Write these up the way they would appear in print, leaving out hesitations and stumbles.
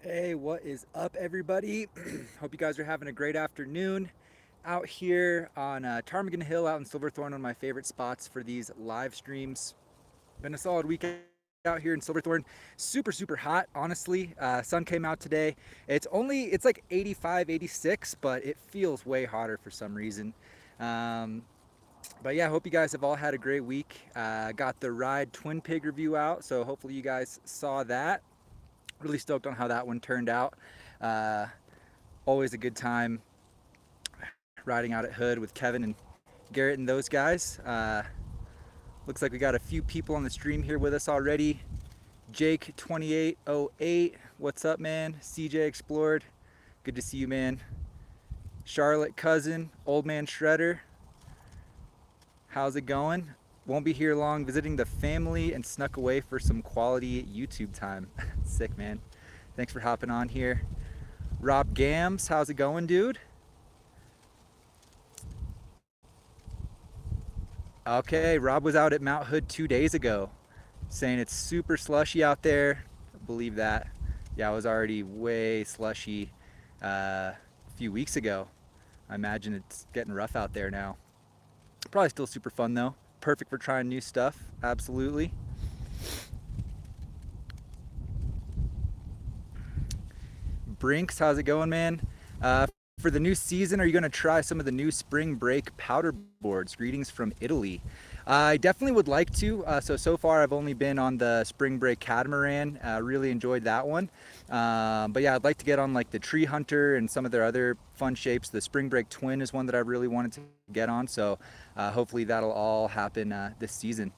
Hey, what is up, everybody? Hope you guys are having a great afternoon out here on Ptarmigan Hill out in Silverthorne, one of my favorite spots for these live streams. Been a solid week out here in Silverthorne. Super hot, honestly. Sun came out today. It's like 85, 86, but it feels way hotter for some reason. Um, but yeah, hope you guys have all had a great week. Got the Ride Twin Pig review out, so hopefully you guys saw that. Really stoked on how that one turned out. Uh, Always a good time riding out at Hood with Kevin and Garrett and those guys. Looks like we got a few people on the stream here with us already. Jake2808, what's up, man? CJ Explored, good to see you, man. Charlotte Cousin, Old Man Shredder, how's it going? Won't be here long, visiting the family and snuck away for some quality YouTube time. Sick, man. Thanks for hopping on here. Rob Gams, how's it going, dude? Okay, Rob was out at Mount Hood 2 days ago, saying it's super slushy out there. I believe that. Yeah, it was already way slushy a few weeks ago. I imagine it's getting rough out there now. Probably still super fun though. Perfect for trying new stuff. Absolutely. Brinks, how's it going, man? For the new season, are you going to try some of the new spring break powder boards? Greetings from Italy. I definitely would like to. So far, I've only been on the spring break catamaran. Really enjoyed that one. But yeah, I'd like to get on like the tree hunter and some of their other fun shapes. The spring break twin is one that I really wanted to get on. So hopefully that'll all happen this season.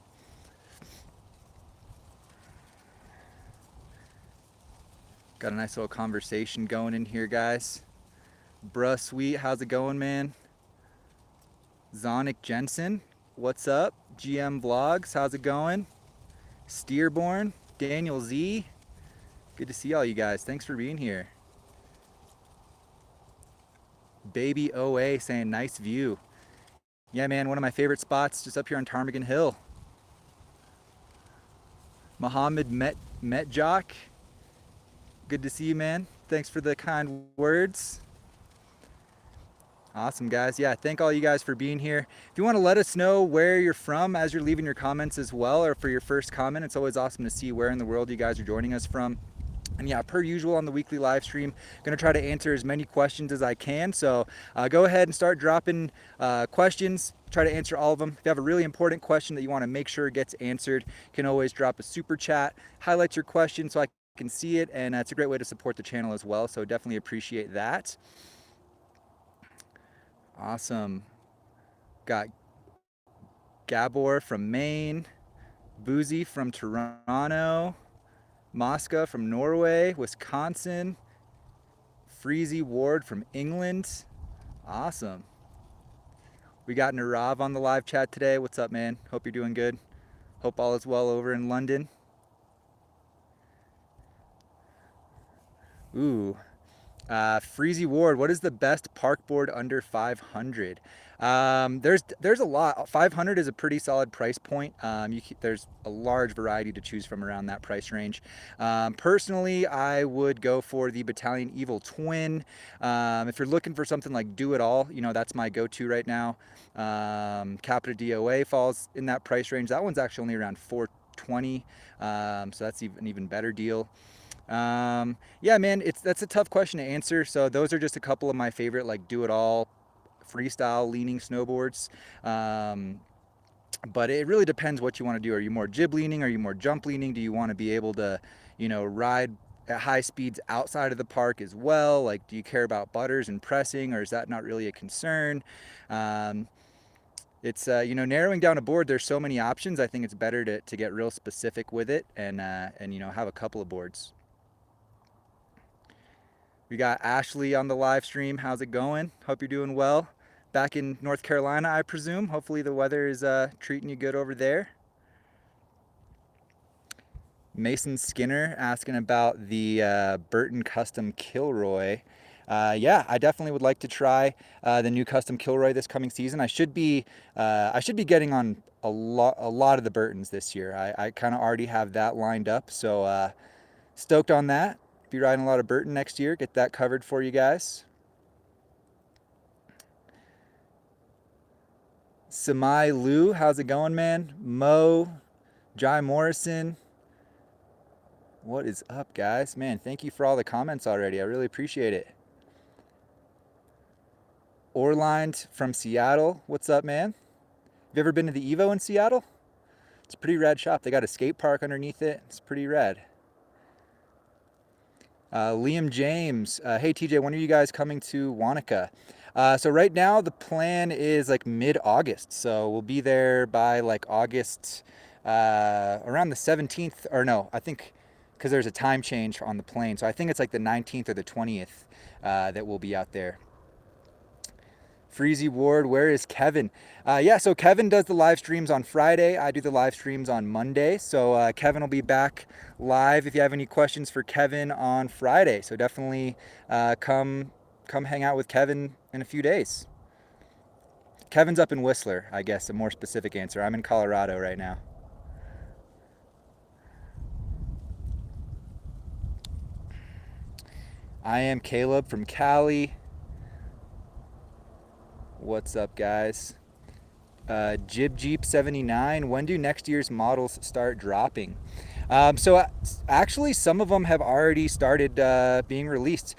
Got a nice little conversation going in here, guys. Bruh, sweet, how's it going, man? Zonic Jensen, what's up? GM Vlogs, how's it going? Steerborn, Daniel Z, good to see all you guys. Thanks for being here. Baby OA saying nice view. Yeah, man, one of my favorite spots just up here on Ptarmigan Hill. Mohammed Metjock, good to see you, man. Thanks for the kind words. Awesome, guys. Yeah, thank all you guys for being here. If you want to let us know where you're from as you're leaving your comments as well, or for your first comment, it's always awesome to see where in the world you guys are joining us from. And yeah, per usual on the weekly live stream, going to try to answer as many questions as I can. So go ahead and start dropping questions. Try to answer all of them. If you have a really important question that you want to make sure gets answered, you can always drop a super chat, highlight your question so I can see it, and it's a great way to support the channel as well. So definitely appreciate that. Awesome. Got Gabor from Maine, Boozy from Toronto, Mosca from Norway, Wisconsin, Freezy Ward from England. Awesome. We got Narav on the live chat today. What's up, man? Hope you're doing good. Hope all is well over in London. Ooh, Freezy Ward, what is the best park board under 500? There's a lot. 500 is a pretty solid price point. There's a large variety to choose from around that price range. Personally, I would go for the Battalion Evil Twin. If you're looking for something like do it all, that's my go-to right now. Capita DOA falls in that price range. That one's actually only around 420, so that's an even better deal. Yeah, man, that's a tough question to answer. So those are just a couple of my favorite like do it all freestyle leaning snowboards. But it really depends what you want to do. Are you more jib leaning? Are you more jump leaning? Do you want to be able to, ride at high speeds outside of the park as well? Like, do you care about butters and pressing, or is that not really a concern? It's narrowing down a board. There's so many options. I think it's better to get real specific with it and have a couple of boards. We got Ashley on the live stream. How's it going? Hope you're doing well. Back in North Carolina, I presume. Hopefully the weather is treating you good over there. Mason Skinner asking about the Burton Custom Kilroy. Yeah, I definitely would like to try the new Custom Kilroy this coming season. I should be getting on a lot of the Burtons this year. I kind of already have that lined up, so stoked on that. be riding a lot of Burton next year. Get that covered for you guys. Samai Liu, how's it going, man? Mo, Jai Morrison. What is up, guys? Man, thank you for all the comments already. I really appreciate it. Orlined from Seattle. What's up, man? Have you ever been to the Evo in Seattle? It's a pretty rad shop. They got a skate park underneath it. It's pretty rad. Liam James. Hey, TJ, when are you guys coming to Wanaka? So right now the plan is like mid-August. So we'll be there by like August, around the 17th, or no, I think because there's a time change on the plane. So I think it's like the 19th or the 20th that we'll be out there. Freezy Ward, where is Kevin? Yeah, so Kevin does the live streams on Friday. I do the live streams on Monday. So Kevin will be back live if you have any questions for Kevin on Friday. So definitely come hang out with Kevin in a few days. Kevin's up in Whistler, I guess, a more specific answer. I'm in Colorado right now. I am Caleb from Cali. What's up, guys? Jib Jeep 79, when do next year's models start dropping? So actually some of them have already started being released.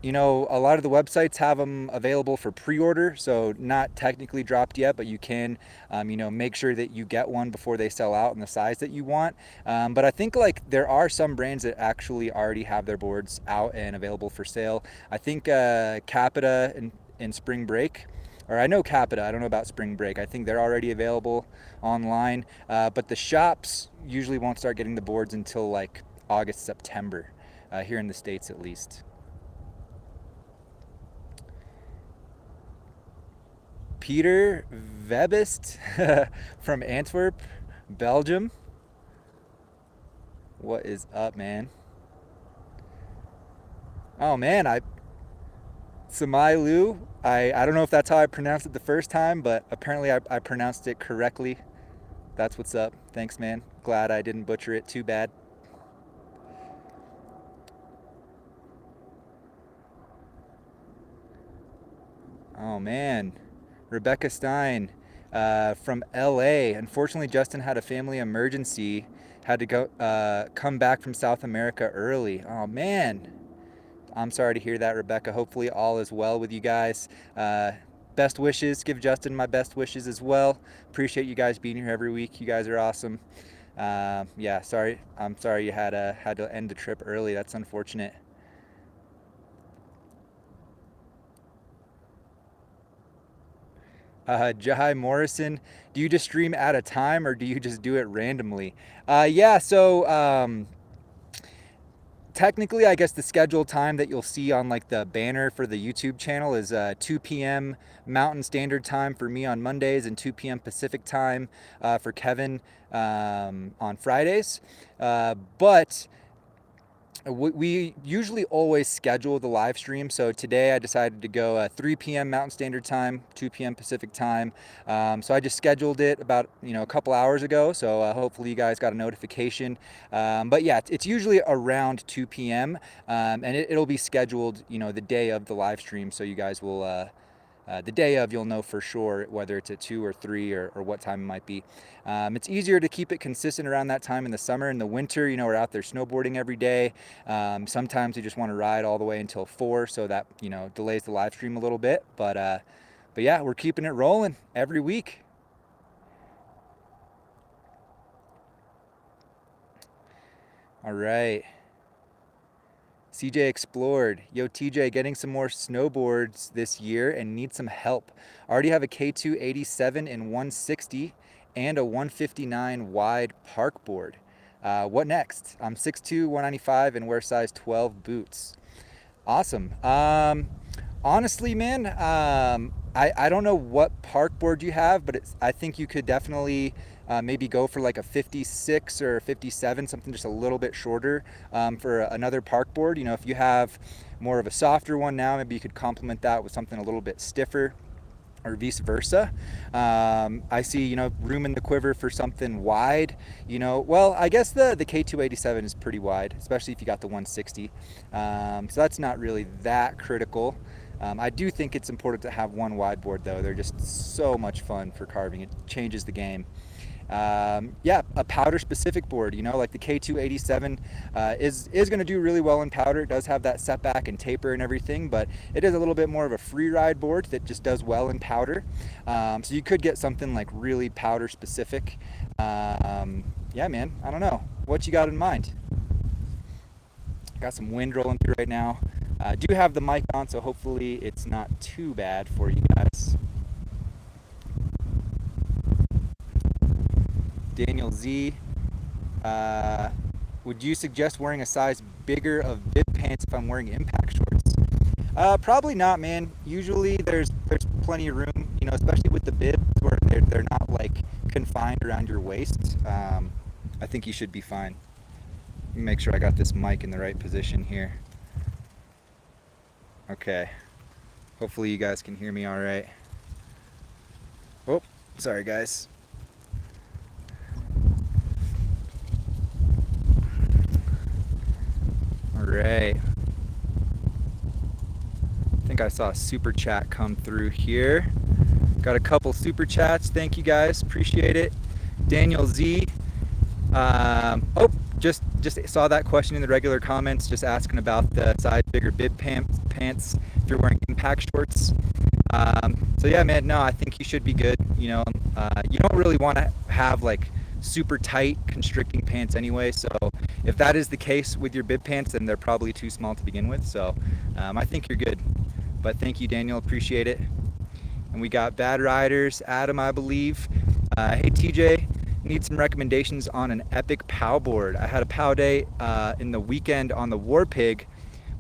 You know, a lot of the websites have them available for pre-order, so not technically dropped yet, but you can, you know, make sure that you get one before they sell out in the size that you want. But I think like there are some brands that actually already have their boards out and available for sale. I think Capita and Spring Break, or I know Capita, I don't know about Spring Break. I think they're already available online, but the shops usually won't start getting the boards until like August, September, here in the States at least. Peter Webist from Antwerp, Belgium. What is up, man? Oh man, Samai Liu, I don't know if that's how I pronounced it the first time, but apparently I pronounced it correctly. That's what's up. Thanks, man. Glad I didn't butcher it too bad. Oh man, Rebecca Stein from LA. Unfortunately, Justin had a family emergency, had to go come back from South America early. Oh man, I'm sorry to hear that, Rebecca. Hopefully all is well with you guys. Best wishes. Give Justin my best wishes as well. Appreciate you guys being here every week. You guys are awesome. Yeah, sorry. I'm sorry you had to end the trip early. That's unfortunate. Jai Morrison, do you just stream at a time or do you just do it randomly? Yeah, so technically, I guess the scheduled time that you'll see on like the banner for the YouTube channel is 2 p.m. Mountain Standard Time for me on Mondays and 2 p.m. Pacific Time for Kevin on Fridays. But we usually always schedule the live stream. So today I decided to go 3 p.m. Mountain Standard Time, 2 p.m. Pacific Time. So I just scheduled it about, you know, a couple hours ago. So hopefully you guys got a notification. But yeah, it's usually around 2 p.m. And it'll be scheduled, you know, the day of the live stream. So you guys will, the day of, you'll know for sure whether it's at 2 or 3 or what time it might be. It's easier to keep it consistent around that time in the summer. In the winter, you know, we're out there snowboarding every day. Sometimes we just want to ride all the way until 4, so that, you know, delays the live stream a little bit. But yeah, we're keeping it rolling every week. All right. CJ Explored. Yo, TJ, getting some more snowboards this year and need some help. Already have a K2 87 in 160 and a 159 wide park board. What next? I'm 6'2", 195 and wear size 12 boots. Awesome. Honestly, man, I don't know what park board you have, but I think you could definitely maybe go for like a 56 or 57, something just a little bit shorter for another park board. You know, if you have more of a softer one now, maybe you could complement that with something a little bit stiffer. or vice versa. I see, room in the quiver for something wide. Well, I guess the K287 is pretty wide, especially if you got the 160. So that's not really that critical. I do think it's important to have one wide board though. They're just so much fun for carving. It changes the game. Yeah, a powder specific board, like the K287 is going to do really well in powder. It does have that setback and taper and everything, but it is a little bit more of a free ride board that just does well in powder. So you could get something like really powder specific. Yeah, man, I don't know. What you got in mind? Got some wind rolling through right now. I do have the mic on, so hopefully it's not too bad for you guys. Daniel Z, would you suggest wearing a size bigger of bib pants if I'm wearing impact shorts? Probably not, man. Usually there's plenty of room, especially with the bibs where they're not like confined around your waist. I think you should be fine. Let me make sure I got this mic in the right position here. Okay. Hopefully you guys can hear me all right. Oh, sorry guys. Right. I think I saw a super chat come through here. Got a couple super chats. Thank you guys. Appreciate it. Daniel Z. Just saw that question in the regular comments, just asking about the size bigger bib pants if you're wearing impact shorts. So yeah, man, no, I think you should be good. You don't really want to have like super tight constricting pants anyway, so if that is the case with your bib pants, then they're probably too small to begin with. So I think you're good. But thank you, Daniel, appreciate it. And we got Bad Riders, Adam, I believe. Hey TJ, need some recommendations on an epic POW board. I had a POW day in the weekend on the War Pig,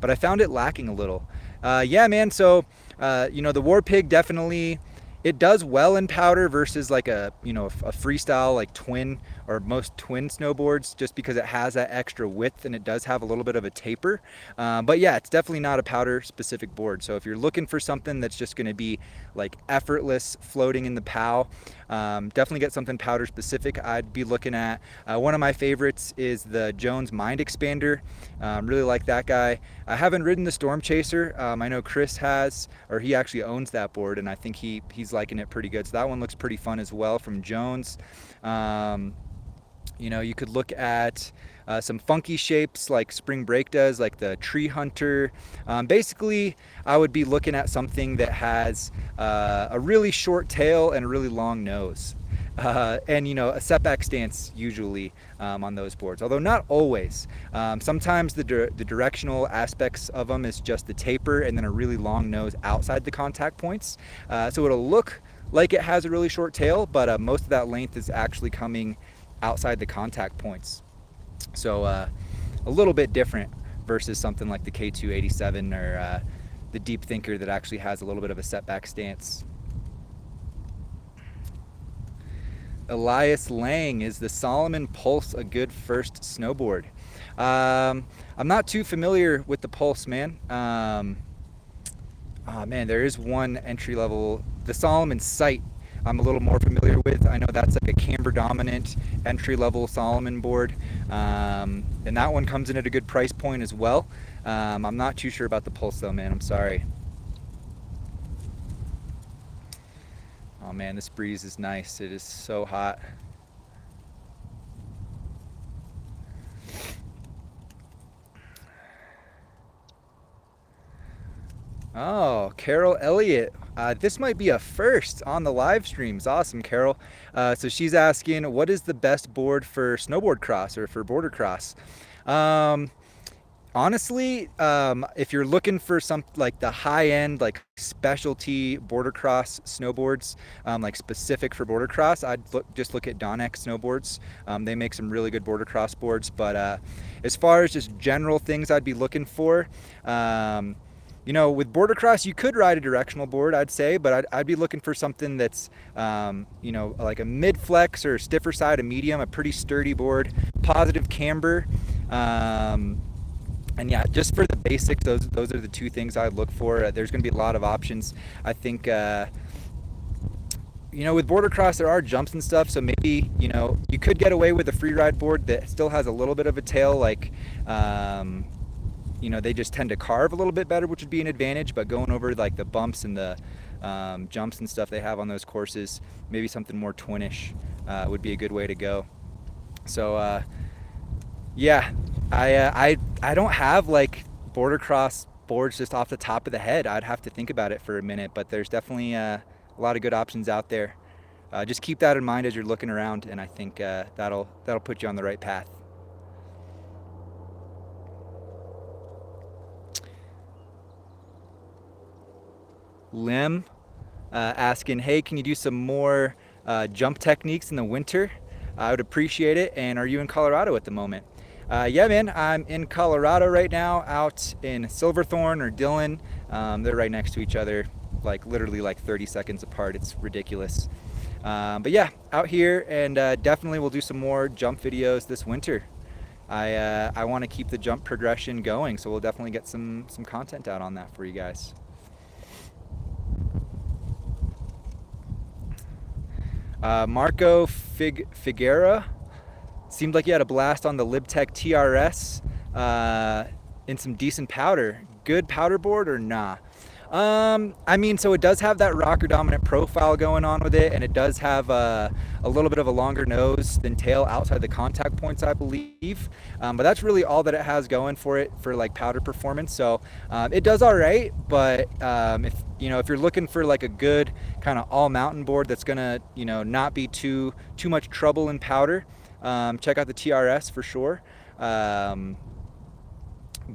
but I found it lacking a little. Yeah, man, so the War Pig definitely, it does well in powder versus like a freestyle like twin or most twin snowboards, just because it has that extra width and it does have a little bit of a taper. But yeah, it's definitely not a powder specific board. So if you're looking for something that's just going to be like effortless floating in the POW, definitely get something powder specific. I'd be looking at one of my favorites is the Jones Mind Expander. Really like that guy. I haven't ridden the Storm Chaser. I know Chris has, or he actually owns that board, and I think he's liking it pretty good. So that one looks pretty fun as well from Jones. You could look at some funky shapes like Spring Break does, like the Tree Hunter. Basically, I would be looking at something that has a really short tail and a really long nose. And a setback stance usually on those boards, although not always. Sometimes the directional aspects of them is just the taper and then a really long nose outside the contact points. So it'll look like it has a really short tail, but most of that length is actually coming outside the contact points. So a little bit different versus something like the K287 or the Deep Thinker that actually has a little bit of a setback stance. Elias Lang, is the Salomon Pulse a good first snowboard? I'm not too familiar with the Pulse, man. Man, there is one entry level, the Salomon Sight, I'm a little more familiar with. I know that's like a camber dominant entry level Salomon board, and that one comes in at a good price point as well. I'm not too sure about the Pulse though, man. I'm sorry. Oh man, this breeze is nice. It is so hot. Oh, Carol Elliott. This might be a first on the live streams. Awesome, Carol. So she's asking, what is the best board for snowboard cross or for border cross? Honestly, if you're looking for some like the high-end, like specialty border cross snowboards, like specific for border cross, I'd just look at Donex snowboards. They make some really good border cross boards. But as far as just general things I'd be looking for, with border cross, you could ride a directional board, I'd say, but I'd be looking for something that's, like a mid flex or stiffer side, a medium, a pretty sturdy board, positive camber. And yeah, just for the basics, those are the two things I'd look for. There's going to be a lot of options. I think, with border cross, there are jumps and stuff, so maybe, you could get away with a free ride board that still has a little bit of a tail, like, they just tend to carve a little bit better, which would be an advantage, but going over like the bumps and the jumps and stuff they have on those courses, maybe something more twinish would be a good way to go. So yeah, I don't have like border cross boards just off the top of the head. I'd have to think about it for a minute, but there's definitely a lot of good options out there. Just keep that in mind as you're looking around, and I think that'll put you on the right path. Lim asking, hey, can you do some more jump techniques in the winter? I would appreciate it. And are you in Colorado at the moment? Yeah, man, I'm in Colorado right now, out in Silverthorne or Dillon. They're right next to each other, like literally like 30 seconds apart. It's ridiculous. But yeah, out here, and definitely we'll do some more jump videos this winter. I want to keep the jump progression going, so we'll definitely get some content out on that for you guys. Marco Figuera seemed like he had a blast on the LibTech TRS in some decent powder. Good powder board or nah? I mean, so it does have that rocker dominant profile going on with it, and it does have a little bit of a longer nose than tail outside the contact points, I believe. But that's really all that it has going for it for like powder performance. So it does all right, but if you're looking for like a good kind of all mountain board that's gonna not be too much trouble in powder, check out the TRS for sure.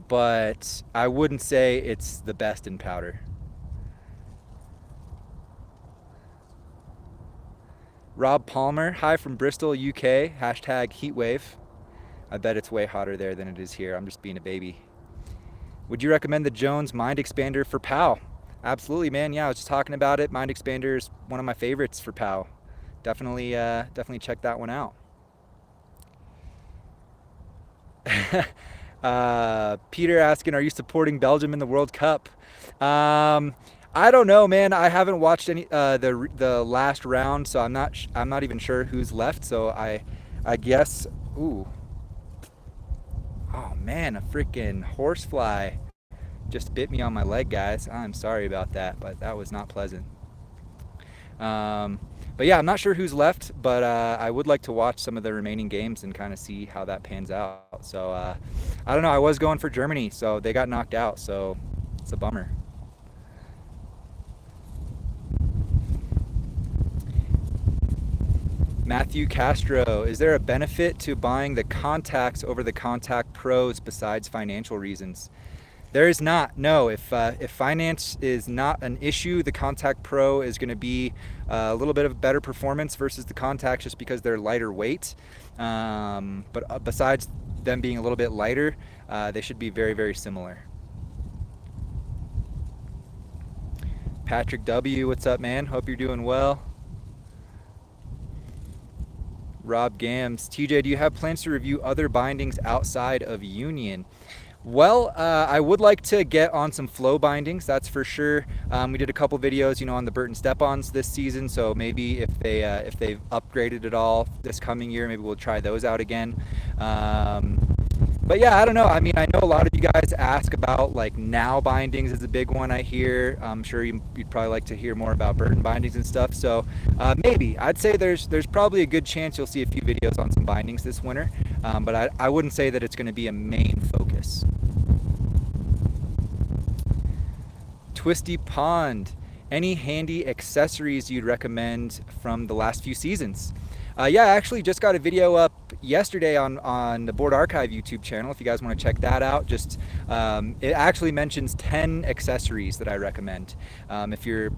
But I wouldn't say it's the best in powder. Rob Palmer, hi from Bristol, UK, #heatwave. I bet it's way hotter there than it is here. I'm just being a baby. Would you recommend the Jones Mind Expander for POW? Absolutely, man. Yeah, I was just talking about it. Mind Expander is one of my favorites for POW. Definitely check that one out. Peter asking, are you supporting Belgium in the World Cup? I don't know, man. I haven't watched any the last round, so I'm not even sure who's left. So I guess. Ooh. Oh man, a freaking horsefly just bit me on my leg, guys. I'm sorry about that, but that was not pleasant. But yeah, I'm not sure who's left, but I would like to watch some of the remaining games and kind of see how that pans out. So I don't know. I was going for Germany, so they got knocked out, so it's a bummer. Matthew Castro, is there a benefit to buying the contacts over the Contact Pros besides financial reasons? There is not. No, if finance is not an issue, the Contact Pro is going to be a little bit of better performance versus the Contacts just because they're lighter weight. But besides them being a little bit lighter, they should be very, very similar. Patrick W, what's up, man? Hope you're doing well. Rob Gams, TJ, do you have plans to review other bindings outside of Union? Well, I would like to get on some flow bindings, that's for sure. We did a couple videos, on the Burton Step-ons this season, so maybe if they've upgraded at all this coming year, maybe we'll try those out again. But yeah, I don't know. I mean, I know a lot of you guys ask about like now bindings is a big one I hear. I'm sure you'd probably like to hear more about Burton bindings and stuff. So maybe I'd say there's probably a good chance you'll see a few videos on some bindings this winter. But I wouldn't say that it's going to be a main focus. Twisty Pond, any handy accessories you'd recommend from the last few seasons? Yeah, I actually just got a video up yesterday on the Board Archive YouTube channel if you guys want to check that out. Just it actually mentions 10 accessories that I recommend. If you're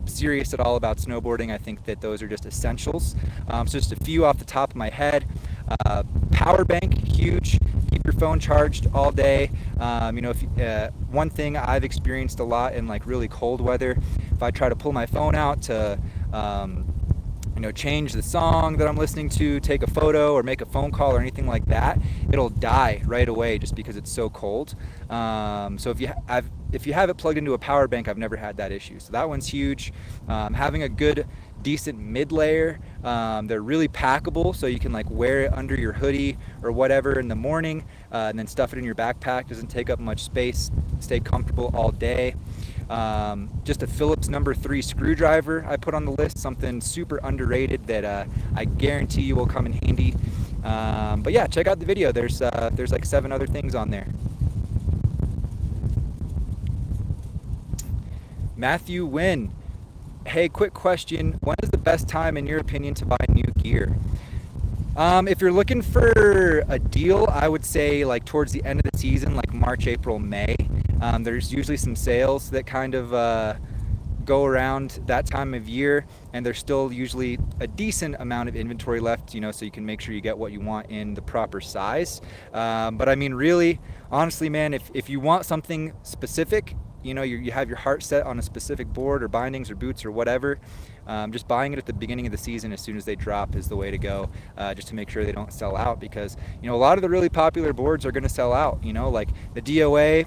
serious at all about snowboarding, I think that those are just essentials. So just a few off the top of my head. Power bank, huge. Keep your phone charged all day. One thing I've experienced a lot in like really cold weather, if I try to pull my phone out to change the song that I'm listening to, take a photo or make a phone call or anything like that, it'll die right away just because it's so cold. So if you have it plugged into a power bank, I've never had that issue. So that one's huge. Having a good decent mid layer. They're really packable, so you can like wear it under your hoodie or whatever in the morning, and then stuff it in your backpack. Doesn't take up much space. Stay comfortable all day. Just a Phillips number 3 screwdriver I put on the list, something super underrated that I guarantee you will come in handy. But yeah, check out the video. There's like 7 other things on there. Matthew Wynn, hey, quick question. When is the best time, in your opinion, to buy new gear? If you're looking for a deal, I would say like towards the end of the season, like March, April, May. There's usually some sales that kind of go around that time of year, and there's still usually a decent amount of inventory left, you know, so you can make sure you get what you want in the proper size. But I mean, really, honestly, man, if you want something specific, you know, you have your heart set on a specific board or bindings or boots or whatever, just buying it at the beginning of the season as soon as they drop is the way to go, just to make sure they don't sell out, because, you know, a lot of the really popular boards are going to sell out, you know, like the DOA,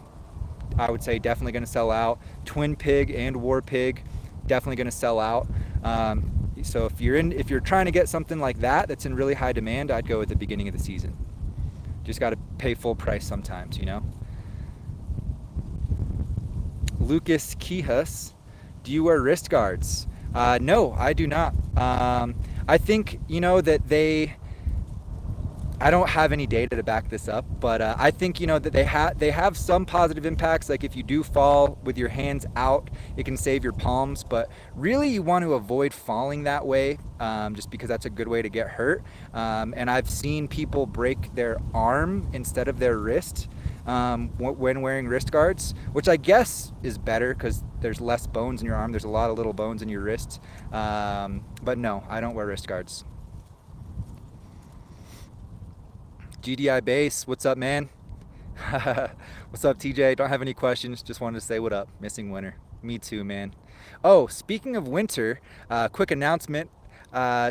I would say definitely going to sell out. Twin Pig and War Pig, definitely going to sell out. So if you're trying to get something like that that's in really high demand, I'd go at the beginning of the season. Just got to pay full price sometimes, you know. Lucas Kihas, do you wear wrist guards? No, I do not. I think, you know, that I don't have any data to back this up, but I think, you know, that they have some positive impacts. Like if you do fall with your hands out, it can save your palms, but really you want to avoid falling that way, just because that's a good way to get hurt. And I've seen people break their arm instead of their wrist when wearing wrist guards, which I guess is better because there's less bones in your arm. There's a lot of little bones in your wrist. But no, I don't wear wrist guards. GDI Base, what's up, man? What's up, TJ? Don't have any questions, just wanted to say what up. Missing winter. Me too, man. Oh, speaking of winter, quick announcement.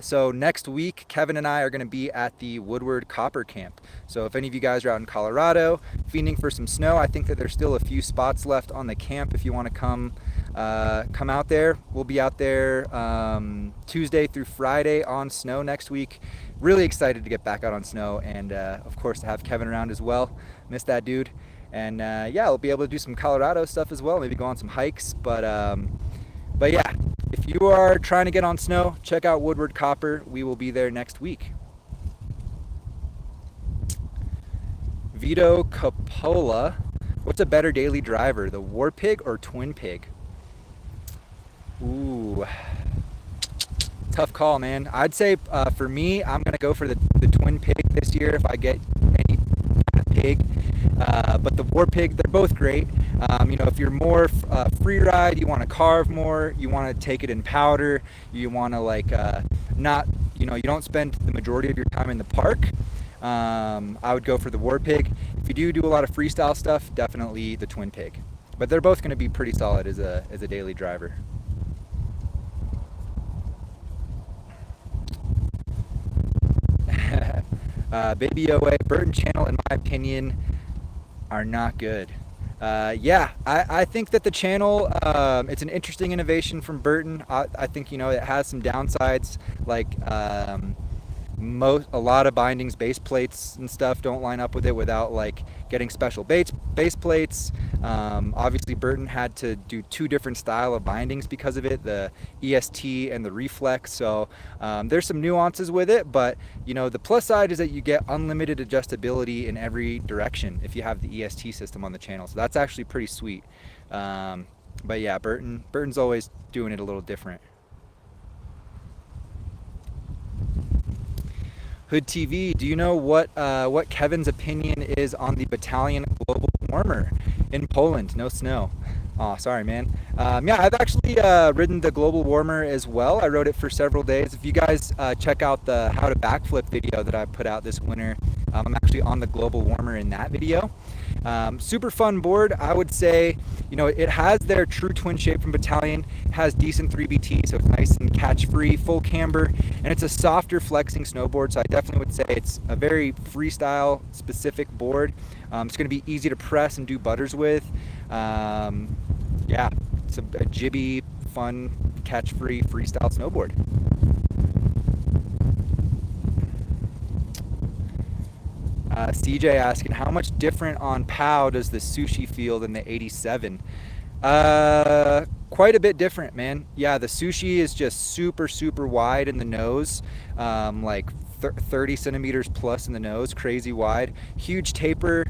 So next week, Kevin and I are going to be at the Woodward Copper Camp. So if any of you guys are out in Colorado fiending for some snow, I think that there's still a few spots left on the camp if you want to come out there. We'll be out there Tuesday through Friday on snow next week. Really excited to get back out on snow, and of course to have Kevin around as well. Miss that dude. And yeah, we'll be able to do some Colorado stuff as well, maybe go on some hikes. But yeah, if you are trying to get on snow, check out Woodward Copper. We will be there next week. Vito Capola, what's a better daily driver, the War Pig or Twin Pig? Ooh, tough call, man. I'd say for me, I'm gonna go for the Twin Pig this year if I get any pig. But the War Pig, they're both great. You know, if you're more free ride, you want to carve more, you want to take it in powder, you want to like not, you know, you don't spend the majority of your time in the park, I would go for the War Pig. If you do a lot of freestyle stuff, definitely the Twin Pig. But they're both going to be pretty solid as a daily driver. Baby OA, Burton channel, in my opinion, are not good. Yeah, I think that the channel, it's an interesting innovation from Burton. I think, you know, it has some downsides, like a lot of bindings, base plates and stuff don't line up with it without like getting special base plates. Obviously Burton had to do 2 different style of bindings because of it, the EST and the reflex. So there's some nuances with it, but you know, the plus side is that you get unlimited adjustability in every direction if you have the EST system on the channel. So that's actually pretty sweet. But yeah, Burton's always doing it a little different. Hood TV, do you know what Kevin's opinion is on the Battalion Global Warmer in Poland? No snow. Oh, sorry, man. Yeah, I've actually ridden the Global Warmer as well. I rode it for several days. If you guys check out the How to Backflip video that I put out this winter, I'm actually on the Global Warmer in that video. Super fun board. I would say, you know, it has their true twin shape from Battalion. It has decent 3BT, so it's nice and catch-free, full camber, and it's a softer flexing snowboard, so I definitely would say it's a very freestyle specific board. It's going to be easy to press and do butters with. Yeah, it's a jibby, fun catch-free freestyle snowboard. CJ asking, how much different on POW does the Sushi feel than the 87? Quite a bit different, man. Yeah, the Sushi is just super, super wide in the nose, like 30 centimeters plus in the nose, crazy wide, huge taper,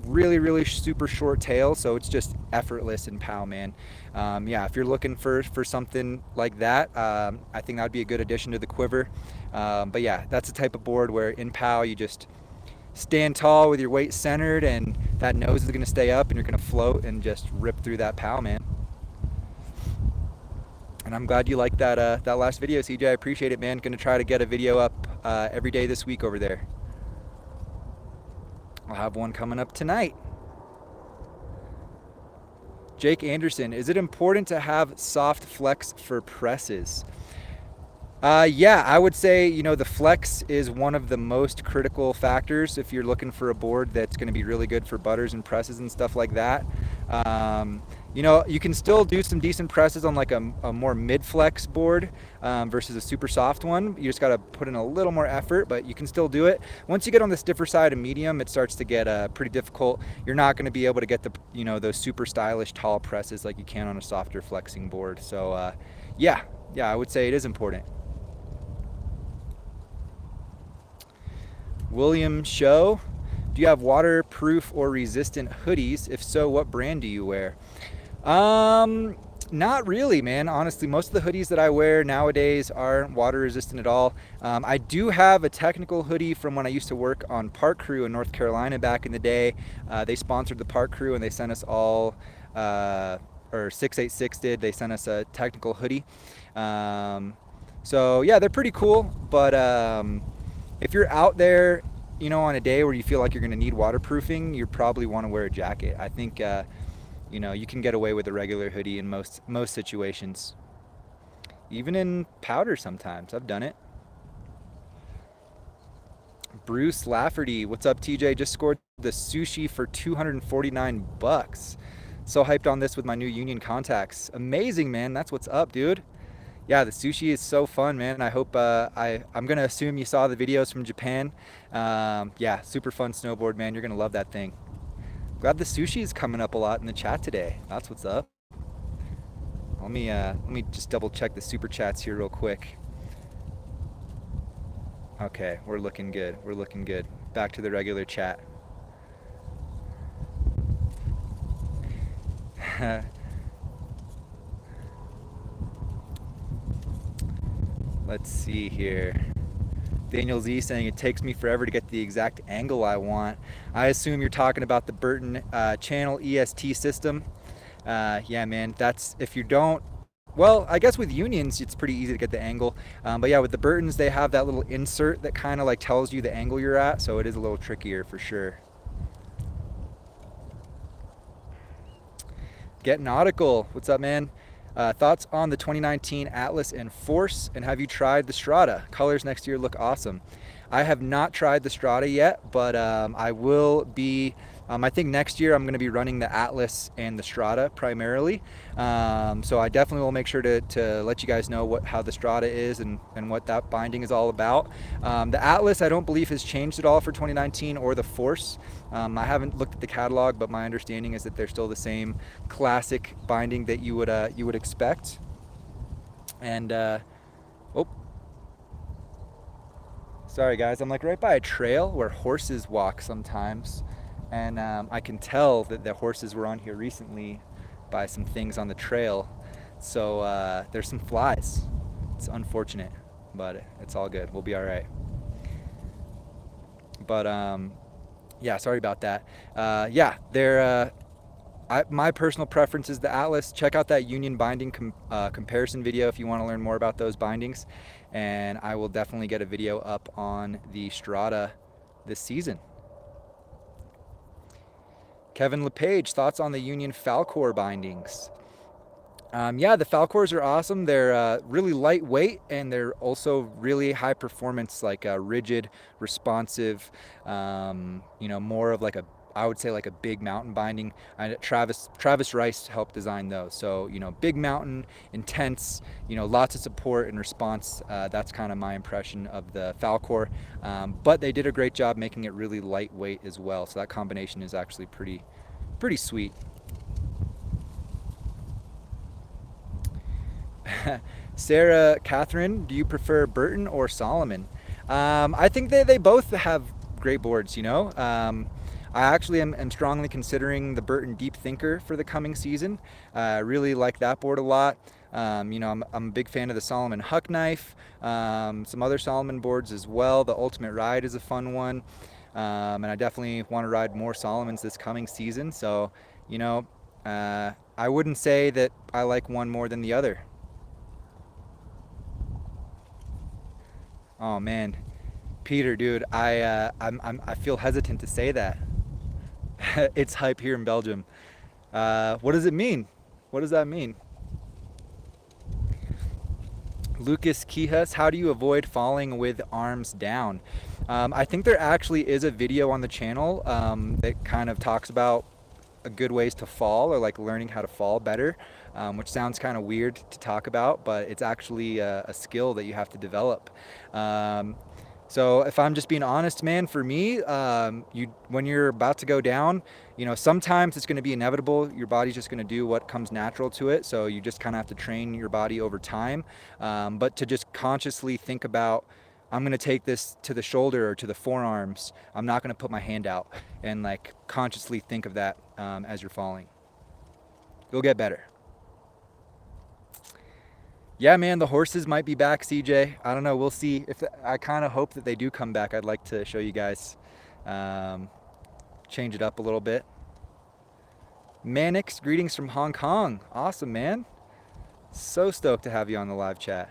really, really super short tail, so it's just effortless in POW, man. Yeah, if you're looking for something like that, I think that would be a good addition to the quiver. But yeah, that's the type of board where in POW you just stand tall with your weight centered, and that nose is going to stay up and you're going to float and just rip through that POW, man. And I'm glad you liked that that last video, CJ. I appreciate it, man. Going to try to get a video up every day this week over there. I'll have one coming up tonight. Jake Anderson, is it important to have soft flex for presses? Yeah, I would say, you know, the flex is one of the most critical factors if you're looking for a board that's going to be really good for butters and presses and stuff like that. You know, you can still do some decent presses on like a more mid-flex board versus a super soft one. You just got to put in a little more effort, but you can still do it. Once you get on the stiffer side of medium, it starts to get pretty difficult. You're not going to be able to get the, you know, those super stylish tall presses like you can on a softer flexing board. So yeah, I would say it is important. William Show, do you have waterproof or resistant hoodies? If so, what brand do you wear? Not really, man. Honestly, most of the hoodies that I wear nowadays aren't water resistant at all. I do have a technical hoodie from when I used to work on Park Crew in North Carolina back in the day. They sponsored the Park Crew and they sent us all, or 686 did, they sent us a technical hoodie. So yeah, they're pretty cool, but if you're out there, you know, on a day where you feel like you're going to need waterproofing, you probably want to wear a jacket. I think, you know, you can get away with a regular hoodie in most situations. Even in powder sometimes. I've done it. Bruce Lafferty, what's up, TJ? Just scored the Sushi for 249 bucks. So hyped on this with my new Union contacts. Amazing, man. That's what's up, dude. Yeah, the Sushi is so fun, man. I hope, I'm going to assume you saw the videos from Japan. Yeah, super fun snowboard, man. You're going to love that thing. Glad the Sushi is coming up a lot in the chat today. That's what's up. Let me just double check the super chats here real quick. Okay, we're looking good. We're looking good. Back to the regular chat. Let's see here. Daniel Z saying it takes me forever to get the exact angle I want. I assume you're talking about the Burton channel EST system. Yeah, man, that's, if you don't, well, I guess with Unions, it's pretty easy to get the angle. But yeah, with the Burtons, they have that little insert that kind of like tells you the angle you're at. So it is a little trickier for sure. Get Nautical, what's up, man? Thoughts on the 2019 Atlas and Force, and have you tried the Strata? Colors next year look awesome. I have not tried the Strata yet, but I will be, I think next year I'm going to be running the Atlas and the Strata primarily. So I definitely will make sure to let you guys know how the Strata is and what that binding is all about. The Atlas I don't believe has changed at all for 2019, or the Force. I haven't looked at the catalog, but my understanding is that they're still the same classic binding that you would expect. And sorry guys, I'm like right by a trail where horses walk sometimes, and I can tell that the horses were on here recently by some things on the trail. So there's some flies. It's unfortunate, but it's all good. We'll be all right. But yeah, sorry about that. Yeah, they're my personal preference is the Atlas. Check out that Union binding comparison video if you want to learn more about those bindings, and I will definitely get a video up on the Strata this season. Kevin LePage, thoughts on the Union Falcor bindings? Yeah, the Falcors are awesome. They're really lightweight, and they're also really high performance, like rigid, responsive, you know, more of like a I would say like a big mountain binding. Travis Rice helped design those. So, you know, big mountain, intense, you know, lots of support and response. That's kind of my impression of the Falcor. But they did a great job making it really lightweight as well. So that combination is actually pretty sweet. Sarah Catherine, do you prefer Burton or Solomon? I think they both have great boards, you know. I actually am strongly considering the Burton Deep Thinker for the coming season. I really like that board a lot. You know, I'm a big fan of the Solomon Huck Knife, some other Solomon boards as well. The Ultimate Ride is a fun one. And I definitely want to ride more Solomons this coming season. So, you know, I wouldn't say that I like one more than the other. Oh man, Peter, dude, I feel hesitant to say that. It's hype here in Belgium. What does it mean? What does that mean? Lucas Kihas, how do you avoid falling with arms down? I think there actually is a video on the channel that kind of talks about good ways to fall, or like learning how to fall better, which sounds kind of weird to talk about, but it's actually a skill that you have to develop. So if I'm just being honest, man, for me, when you're about to go down, you know, sometimes it's going to be inevitable. Your body's just going to do what comes natural to it. So you just kind of have to train your body over time. But to just consciously think about, I'm going to take this to the shoulder or to the forearms. I'm not going to put my hand out, and like consciously think of that as you're falling. You'll get better. Yeah, man, the horses might be back, CJ. I don't know. We'll see. I kind of hope that they do come back. I'd like to show you guys, change it up a little bit. Manix, greetings from Hong Kong. Awesome, man. So stoked to have you on the live chat.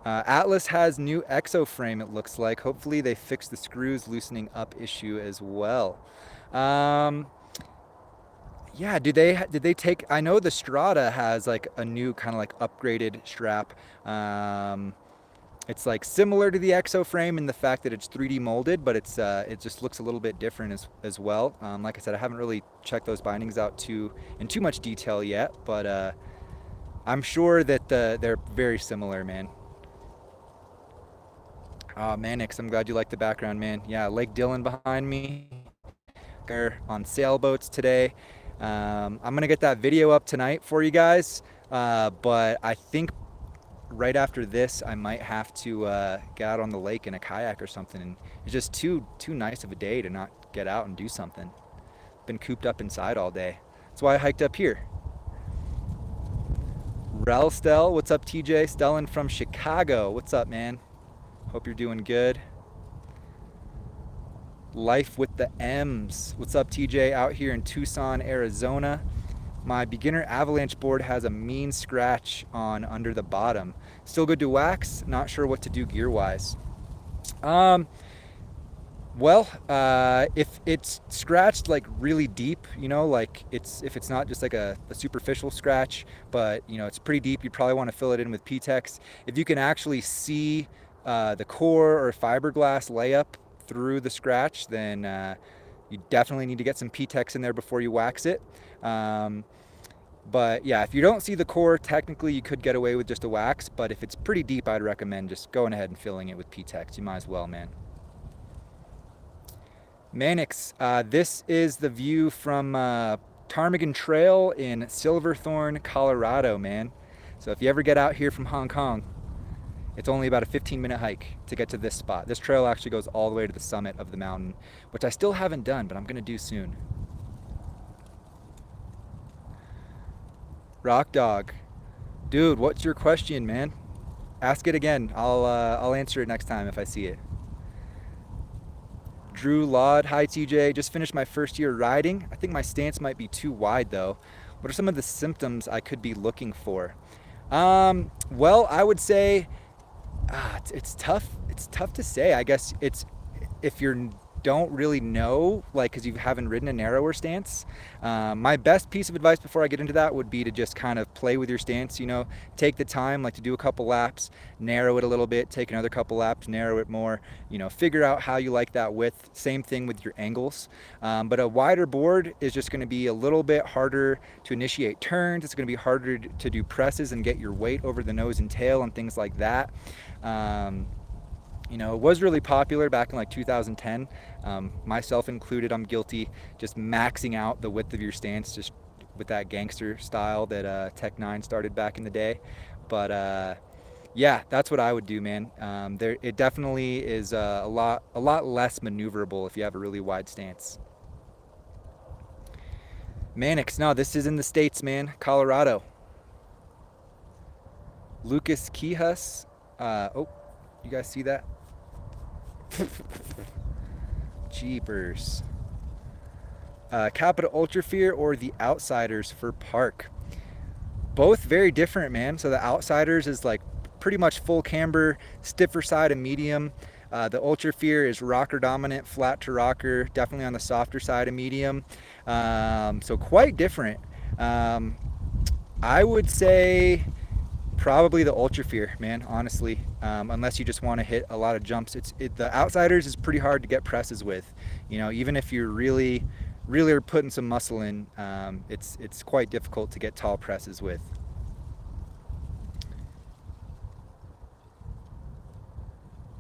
Atlas has new exo frame, it looks like. Hopefully they fix the screws loosening up issue as well. Yeah, did they take, I know the Strata has like a new kind of like upgraded strap. It's like similar to the exo frame in the fact that it's 3D molded, but it just looks a little bit different as well. Like I said, I haven't really checked those bindings out in too much detail yet, but I'm sure that they're very similar, man. Manix, I'm glad you like the background, man. Yeah, Lake Dillon behind me. We're on sailboats today. I'm gonna get that video up tonight for you guys, but I think right after this I might have to get out on the lake in a kayak or something. And it's just too nice of a day to not get out and do something. Been cooped up inside all day. That's why I hiked up here. Rel Stell, what's up, TJ? Stellan from Chicago, what's up, man? Hope you're doing good. Life with the M's. What's up, TJ? Out here in Tucson, Arizona. My beginner avalanche board has a mean scratch on under the bottom. Still good to wax. Not sure what to do gear-wise. Well, if it's scratched like really deep, you know, like if it's not just like a superficial scratch, but you know, it's pretty deep, you probably want to fill it in with P-Tex. If you can actually see the core or fiberglass layup through the scratch, then you definitely need to get some P-Tex in there before you wax it. But yeah, if you don't see the core, technically you could get away with just a wax, but if it's pretty deep, I'd recommend just going ahead and filling it with P-Tex. You might as well, man. Manix, this is the view from Ptarmigan Trail in Silverthorne, Colorado, man. So if you ever get out here from Hong Kong, it's only about a 15-minute hike to get to this spot. This trail actually goes all the way to the summit of the mountain, which I still haven't done, but I'm gonna do soon. Rock Dog, dude, what's your question, man? Ask it again. I'll answer it next time if I see it. Drew Laud, hi TJ, just finished my first year riding. I think my stance might be too wide though. What are some of the symptoms I could be looking for? Well, I would say it's tough to say. I guess it's if you're don't really know, like, because you haven't ridden a narrower stance. My best piece of advice before I get into that would be to just kind of play with your stance, take the time, like to do a couple laps, narrow it a little bit, take another couple laps, narrow it more, figure out how you like that width. Same thing with your angles. But a wider board is just going to be a little bit harder to initiate turns. It's going to be harder to do presses and get your weight over the nose and tail and things like that. It was really popular back in like 2010, myself included. I'm guilty, just maxing out the width of your stance, just with that gangster style that Tech 9 started back in the day. But yeah, that's what I would do, man. It definitely is a lot less maneuverable if you have a really wide stance. Mannix, no, this is in the States, man. Colorado. Lucas Kihas. Oh, you guys see that? Jeepers. Capita Ultra Fear or the Outsiders for Park. Both very different, man. So the Outsiders is like pretty much full camber, stiffer side of medium. The Ultra Fear is rocker dominant, flat to rocker, definitely on the softer side of medium. So quite different. I would say probably the Ultra Fear, man, honestly. Unless you just want to hit a lot of jumps. The Outsiders is pretty hard to get presses with. Even if you're really are putting some muscle in, it's quite difficult to get tall presses with.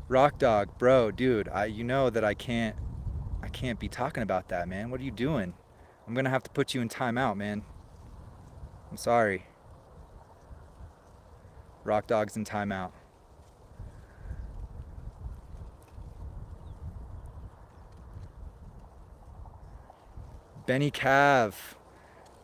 Rock Dog, bro, dude, you know that I can't be talking about that, man. What are you doing? I'm gonna have to put you in timeout, man. I'm sorry. Rock Dog's in timeout. Benny Cav,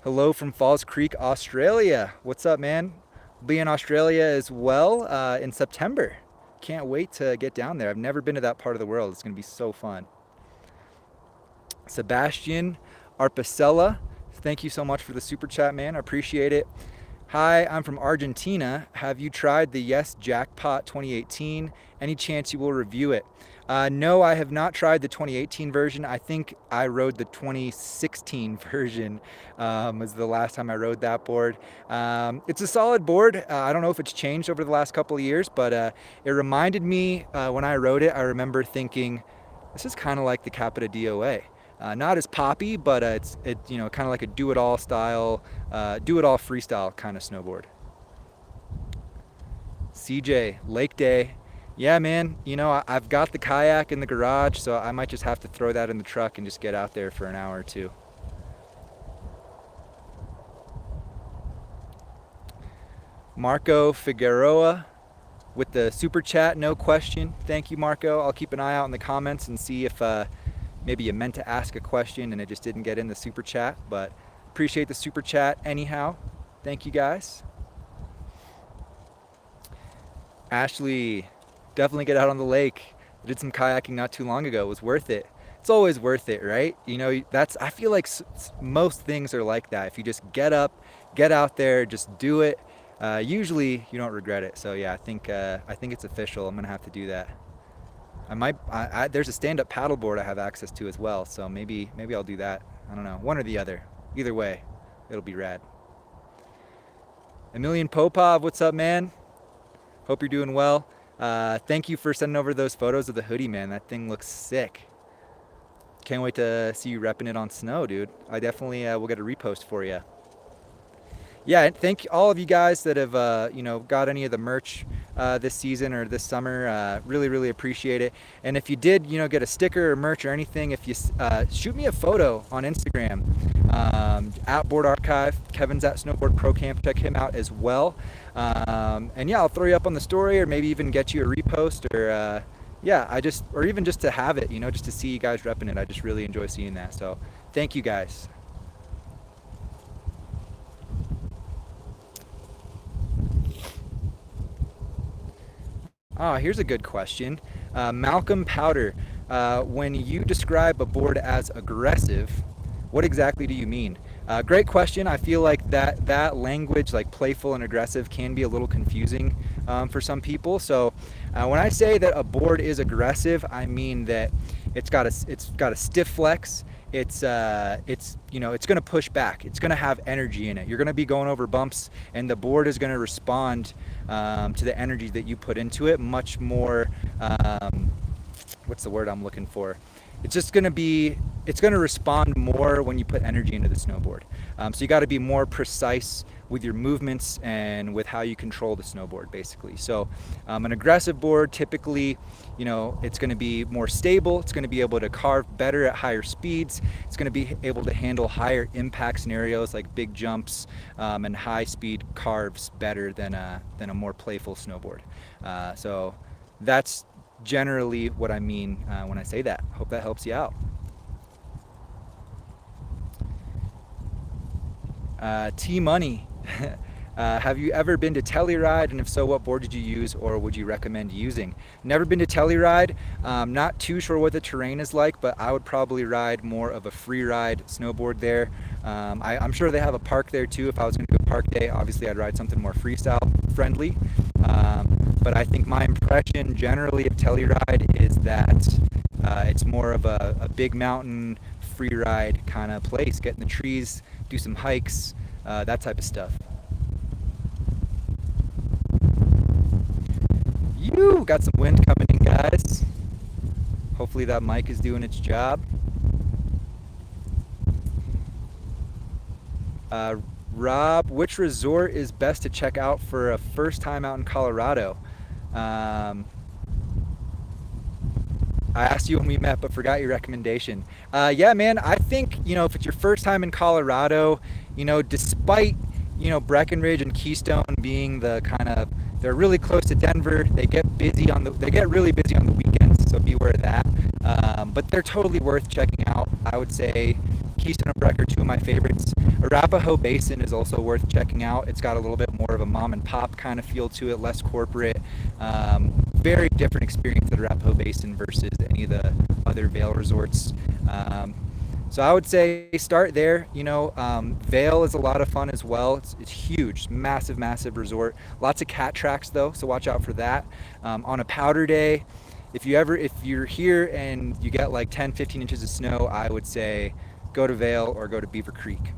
hello from Falls Creek, Australia. What's up, man? We'll be in Australia as well in September. Can't wait to get down there. I've never been to that part of the world. It's gonna be so fun. Sebastian Arpacella, thank you so much for the super chat, man. I appreciate it. Hi, I'm from Argentina. Have you tried the Yes Jackpot 2018? Any chance you will review it? No, I have not tried the 2018 version. I think I rode the 2016 version was the last time I rode that board. It's a solid board. I don't know if it's changed over the last couple of years, but it reminded me when I rode it, I remember thinking, this is kind of like the Capita DOA. Not as poppy, but it's kind of like a do-it-all style, do-it-all freestyle kind of snowboard. CJ, Lake Day. Yeah, man, I've got the kayak in the garage, so I might just have to throw that in the truck and just get out there for an hour or two. Marco Figueroa with the super chat, no question. Thank you, Marco. I'll keep an eye out in the comments and see if maybe you meant to ask a question and it just didn't get in the super chat, but appreciate the super chat anyhow. Thank you, guys. Ashley, definitely get out on the lake. I did some kayaking not too long ago. It was worth it. It's always worth it, right? I feel like most things are like that. If you just get up, get out there, just do it, usually you don't regret it. So yeah, I think it's official. I'm gonna have to do that. There's a stand-up paddleboard I have access to as well, so maybe I'll do that. I don't know, one or the other. Either way, it'll be rad. Emilian Popov, what's up, man? Hope you're doing well. Thank you for sending over those photos of the hoodie, man. That thing looks sick. Can't wait to see you repping it on snow, dude. I definitely will get a repost for you. Yeah, thank all of you guys that have got any of the merch this season or this summer. Really appreciate it. And if you did get a sticker or merch or anything, if you shoot me a photo on Instagram at Board Archive. Kevin's at SnowboardProCamp. Check him out as well. And yeah, I'll throw you up on the story, or maybe even get you a repost, or or even just to have it, just to see you guys repping it. I just really enjoy seeing that. So thank you guys. Here's a good question. Malcolm Powder, when you describe a board as aggressive, what exactly do you mean? Great question. I feel like that language, like playful and aggressive, can be a little confusing for some people. So when I say that a board is aggressive, I mean that it's got a stiff flex. It's it's going to push back. It's going to have energy in it. You're going to be going over bumps, and the board is going to respond to the energy that you put into it much more. What's the word I'm looking for? It's just going to be, it's going to respond more when you put energy into the snowboard. So you got to be more precise with your movements and with how you control the snowboard, basically. So an aggressive board, typically, it's going to be more stable. It's going to be able to carve better at higher speeds. It's going to be able to handle higher impact scenarios like big jumps and high speed carves better than a more playful snowboard. So that's generally what I mean when I say that. Hope that helps you out. T-Money. Have you ever been to Telluride? And if so, what board did you use or would you recommend using? Never been to Telluride. Not too sure what the terrain is like, but I would probably ride more of a free ride snowboard there. I'm sure they have a park there too. If I was going to do a park day, obviously I'd ride something more freestyle friendly. But I think my impression generally of Telluride is that it's more of a big mountain free ride kind of place. Get in the trees, do some hikes, that type of stuff. You got some wind coming in, guys. Hopefully that mic is doing its job. Rob, which resort is best to check out for a first time out in Colorado? I asked you when we met, but forgot your recommendation. Yeah, man, I think, if it's your first time in Colorado, despite, Breckenridge and Keystone being they're really close to Denver. They get really busy on the weekends, so beware of that. But they're totally worth checking out. I would say Keystone and Breck are two of my favorites. Arapahoe Basin is also worth checking out. It's got a little bit more of a mom and pop kind of feel to it, less corporate. Very different experience at Arapahoe Basin versus any of the other Vail resorts. So I would say start there. Vail is a lot of fun as well. It's huge, massive, massive resort. Lots of cat tracks though, so watch out for that. On a powder day, if you're here and you get like 10, 15 inches of snow, I would say go to Vail or go to Beaver Creek.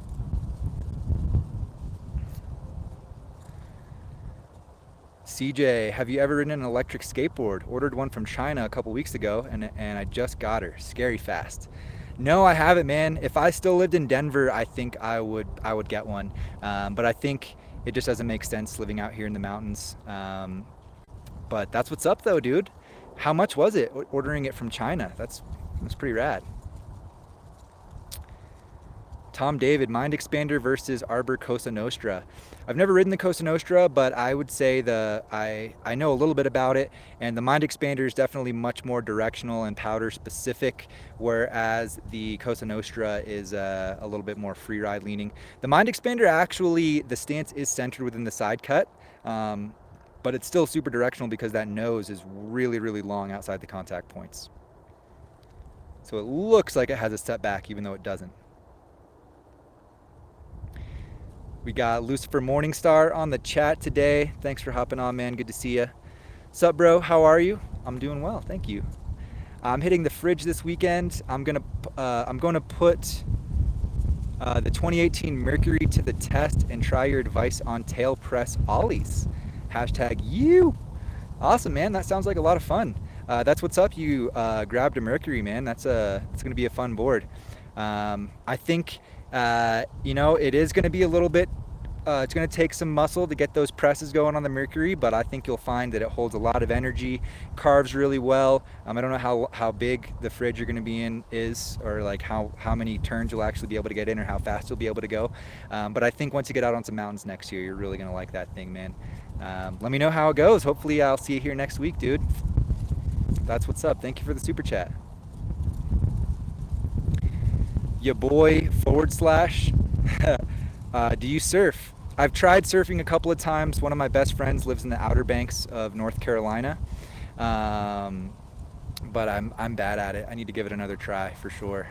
CJ, have you ever ridden an electric skateboard? Ordered one from China a couple weeks ago and I just got her. Scary fast. No, I haven't, man. If I still lived in Denver, I think I would get one. But I think it just doesn't make sense living out here in the mountains. But that's what's up though, dude. How much was it ordering it from China? That's pretty rad. Tom David, Mind Expander versus Arbor Cosa Nostra. I've never ridden the Cosa Nostra, but I would say I know a little bit about it, and the Mind Expander is definitely much more directional and powder specific, whereas the Cosa Nostra is a little bit more free ride leaning. The Mind Expander, actually, the stance is centered within the side cut, but it's still super directional because that nose is really, really long outside the contact points. So it looks like it has a step back, even though it doesn't. We got Lucifer Morningstar on the chat today. Thanks for hopping on, man. Good to see you. Sup, bro? How are you? I'm doing well, thank you. I'm hitting the fridge this weekend. I'm gonna put the 2018 Mercury to the test and try your advice on tail press ollies. Hashtag you. Awesome, man. That sounds like a lot of fun. That's what's up. You grabbed a Mercury, man. It's gonna be a fun board. I think. It is going to be a little bit, it's going to take some muscle to get those presses going on the Mercury, but I think you'll find that it holds a lot of energy, carves really well. I don't know how big the fridge you're going to be in is, or like how many turns you'll actually be able to get in or how fast you'll be able to go. But I think once you get out on some mountains next year, you're really going to like that thing, man. Let me know how it goes. Hopefully I'll see you here next week, dude. That's what's up. Thank you for the super chat. Your boy / do you surf? I've tried surfing a couple of times. One of my best friends lives in the Outer Banks of North Carolina, but I'm bad at it. I need to give it another try for sure.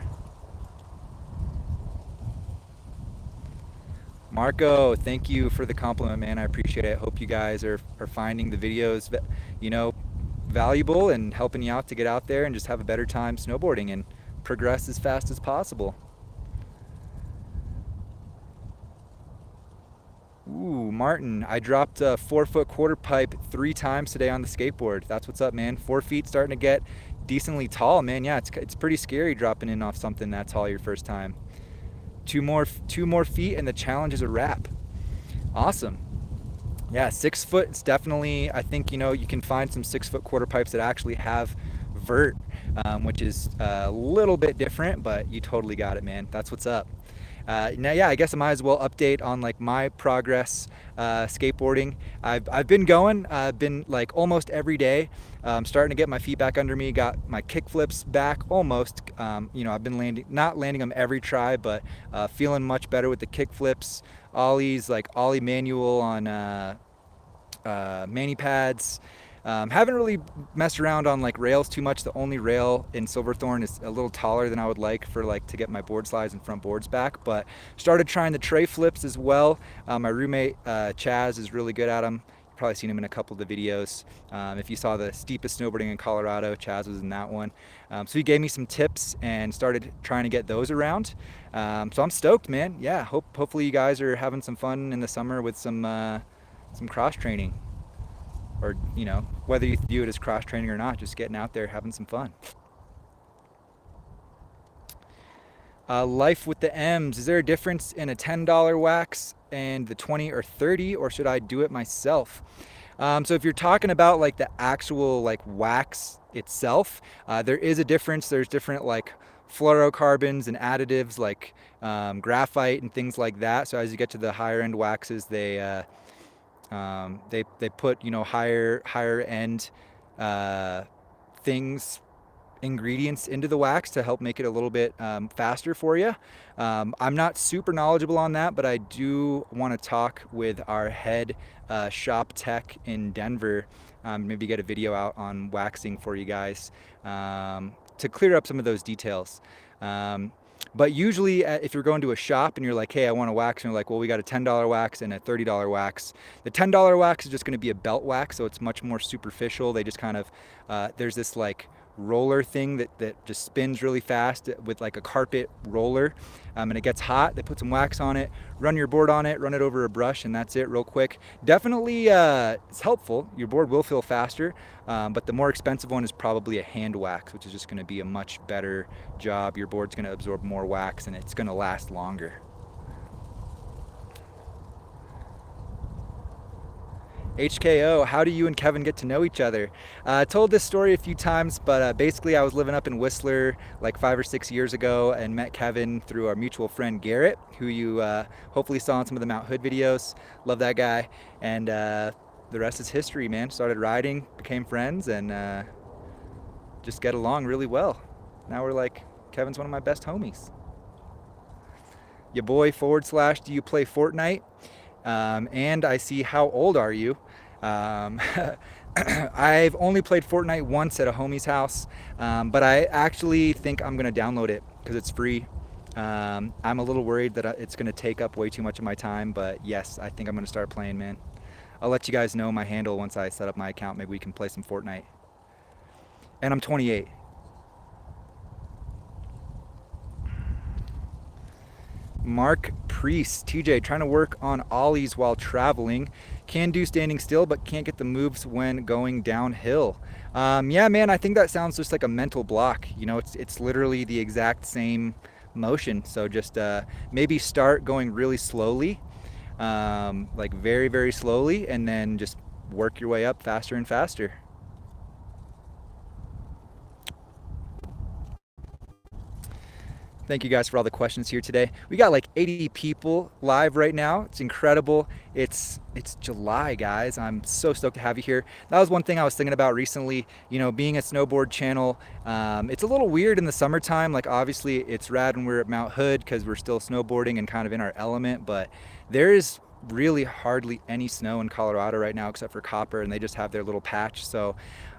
Marco, thank you for the compliment, man. I appreciate it. Hope you guys are finding the videos, you know, valuable and helping you out to get out there and just have a better time snowboarding and progress as fast as possible. Ooh, Martin, I dropped a 4 foot quarter pipe 3 times today on the skateboard. That's what's up, man. 4 feet starting to get decently tall, man. Yeah, it's pretty scary dropping in off something that tall your first time. Two more feet and the challenge is a wrap. Awesome. Yeah, 6 foot. It's definitely. I think you can find some 6 foot quarter pipes that actually have vert, which is a little bit different, but you totally got it, man. That's what's up. Now, yeah, I guess I might as well update on like my progress skateboarding. I've been going, been like almost every day. Starting to get my feet back under me. Got my kick flips back almost. I've been not landing them every try, but feeling much better with the kick flips. Ollies, like ollie manual on mani pads. Haven't really messed around on like rails too much. The only rail in Silverthorne is a little taller than I would like for like to get my board slides and front boards back. But started trying the tray flips as well. My roommate Chaz is really good at them. You've probably seen him in a couple of the videos. If you saw the steepest snowboarding in Colorado, Chaz was in that one. So he gave me some tips and started trying to get those around. So I'm stoked, man. Yeah, hopefully you guys are having some fun in the summer with some cross training, or whether you view it as cross training or not, just getting out there having some fun. Life with the M's, is there a difference in a $10 wax and the 20 or 30, or should I do it myself? So if you're talking about like the actual like wax itself, there is a difference. There's different like fluorocarbons and additives like graphite and things like that. So as you get to the higher end waxes, they put higher end things, ingredients into the wax to help make it a little bit faster for you. I'm not super knowledgeable on that, but I do want to talk with our head shop tech in Denver, maybe get a video out on waxing for you guys, to clear up some of those details. But usually if you're going to a shop and you're like, hey, I want a wax, and you're like, well, we got a $10 wax and a $30 wax. The $10 wax is just going to be a belt wax, so it's much more superficial. They just kind of, there's this like roller thing that just spins really fast with like a carpet roller, and it gets hot. They put some wax on it, run your board on it, run it over a brush, and that's it real quick. Definitely it's helpful. Your board will feel faster, but the more expensive one is probably a hand wax, which is just going to be a much better job. Your board's going to absorb more wax and it's going to last longer. HKO, how do you and Kevin get to know each other? I told this story a few times, but basically I was living up in Whistler like 5 or 6 years ago and met Kevin through our mutual friend Garrett, who you hopefully saw in some of the Mount Hood videos. Love that guy. And the rest is history, man. Started riding, became friends, and just get along really well. Now we're like, Kevin's one of my best homies. Your boy / do you play Fortnite? And I see, how old are you? I've only played Fortnite once at a homie's house, but I actually think I'm gonna download it because it's free. I'm a little worried that it's gonna take up way too much of my time, but yes, I think I'm gonna start playing, man. I'll let you guys know my handle once I set up my account. Maybe we can play some Fortnite. And I'm 28. Mark Priest, TJ, trying to work on ollies while traveling. Can do standing still, but can't get the moves when going downhill. Yeah, man, I think that sounds just like a mental block. It's literally the exact same motion. So just maybe start going really slowly, like very, very slowly, and then just work your way up faster and faster. Thank you guys for all the questions here today. We got like 80 people live right now. It's incredible. It's July, guys. I'm so stoked to have you here. That was one thing I was thinking about recently, being a snowboard channel. It's a little weird in the summertime. Like obviously it's rad when we're at Mount Hood because we're still snowboarding and kind of in our element, but there is really hardly any snow in Colorado right now except for Copper, and they just have their little patch. So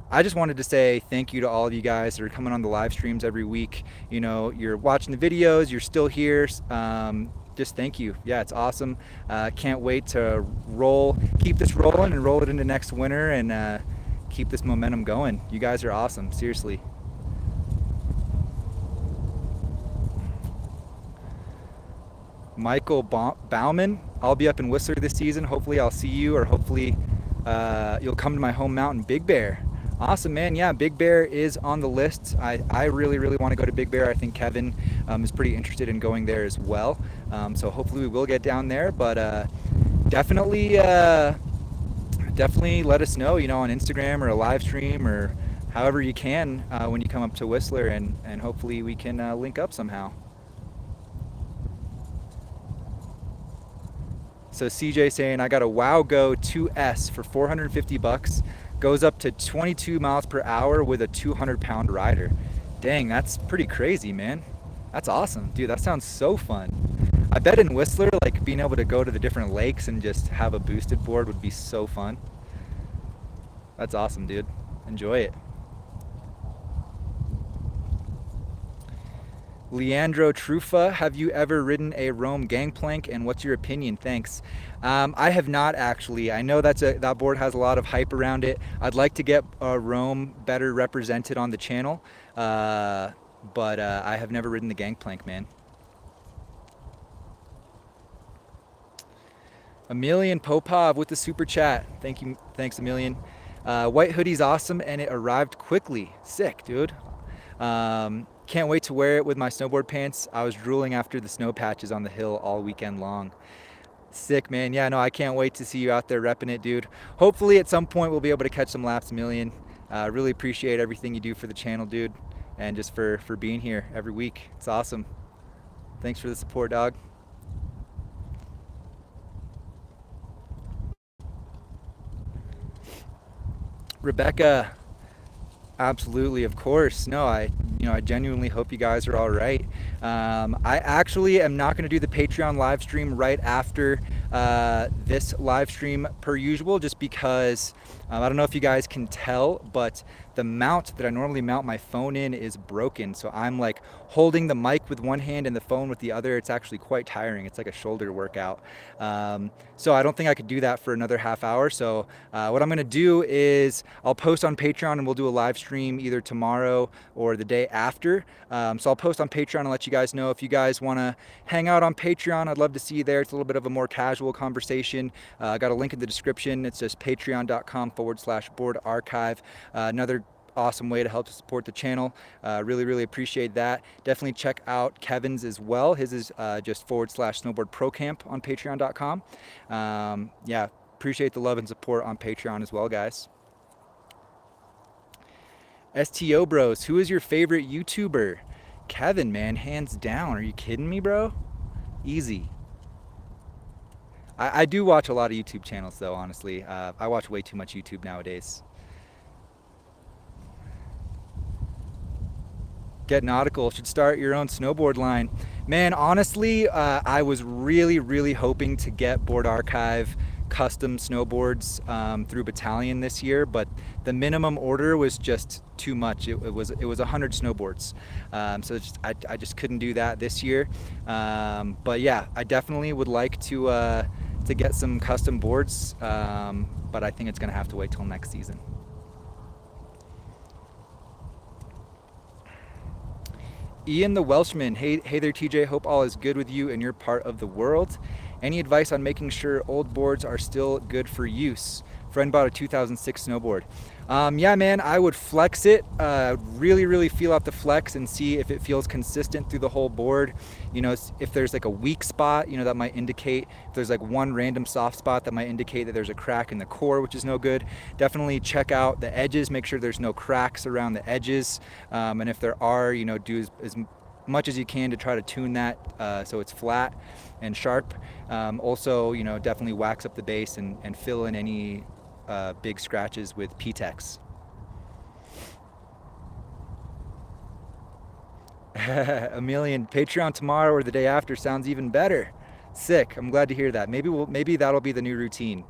I just wanted to say thank you to all of you guys that are coming on the live streams every week. You're watching the videos, you're still here. just thank you. Yeah, it's awesome. Can't wait to keep this rolling and roll it into next winter and keep this momentum going. You guys are awesome, seriously. Michael Bauman, I'll be up in Whistler this season. Hopefully I'll see you, or hopefully you'll come to my home mountain, Big Bear. Awesome, man. Yeah, Big Bear is on the list. I really, really want to go to Big Bear. I think Kevin is pretty interested in going there as well. So hopefully we will get down there, but definitely let us know, on Instagram or a live stream or however you can when you come up to Whistler, and hopefully we can link up somehow. So CJ saying, I got a WowGo 2S for 450 bucks, goes up to 22 miles per hour with a 200-pound rider. Dang, that's pretty crazy, man. That's awesome. Dude, that sounds so fun. I bet in Whistler, like being able to go to the different lakes and just have a boosted board would be so fun. That's awesome, dude. Enjoy it. Leandro Trufa, have you ever ridden a Rome gangplank, and what's your opinion? Thanks. I have not actually. I know that board has a lot of hype around it. I'd like to get Rome better represented on the channel, but I have never ridden the gangplank, man. Emilian Popov with the super chat. Thank you. Thanks, Emilian. White hoodie's awesome, and it arrived quickly. Sick, dude. Can't wait to wear it with my snowboard pants. I was drooling after the snow patches on the hill all weekend long. Sick, man. Yeah, no, I can't wait to see you out there repping it, dude. Hopefully at some point we'll be able to catch some laps, Emilian. Really appreciate everything you do for the channel, dude, and just for being here every week. It's awesome. Thanks for the support, dog. Rebecca, absolutely, of course. No, I genuinely hope you guys are all right. I actually am not going to do the Patreon live stream right after this live stream per usual, just because I don't know if you guys can tell, but the mount that I normally mount my phone in is broken. So I'm like holding the mic with one hand and the phone with the other. It's actually quite tiring. It's like a shoulder workout. So I don't think I could do that for another half hour. So what I'm going to do is I'll post on Patreon, and we'll do a live stream either tomorrow or the day after. So I'll post on Patreon and let you guys know. If you guys want to hang out on Patreon, I'd love to see you there. It's a little bit of a more casual conversation. I got a link in the description. It's just patreon.com/board archive. Another awesome way to help to support the channel. Really appreciate that. Definitely check out Kevin's as well. His is just /SnowboardProCamp on patreon.com. Yeah, appreciate the love and support on Patreon as well, guys. STO Bros, who is your favorite YouTuber? Kevin, man, hands down. Are you kidding me, bro? Easy. I do watch a lot of YouTube channels, though, honestly. I watch way too much YouTube nowadays. Get nautical, should start your own snowboard line. Man, honestly, I was really hoping to get Board Archive custom snowboards through Battalion this year, but the minimum order was just too much. It was 100 snowboards, so I just couldn't do that this year. But yeah, I definitely would like to get some custom boards, but I think it's gonna have to wait till next season. Ian the Welshman, hey there TJ, hope all is good with you in your part of the world. Any advice on making sure old boards are still good for use? Friend bought a 2006 snowboard. Yeah, man, I would flex it, really feel out the flex and see if it feels consistent through the whole board. If there's like a weak spot, that might indicate, if there's like one random soft spot, that might indicate that there's a crack in the core, which is no good. Definitely check out the edges, make sure there's no cracks around the edges. And if there are, do as much as you can to try to tune that so it's flat and sharp. Also, definitely wax up the base and fill in any big scratches with P-Tex. Emilian, Patreon tomorrow or the day after sounds even better. Sick. I'm glad to hear that. Maybe that'll be the new routine.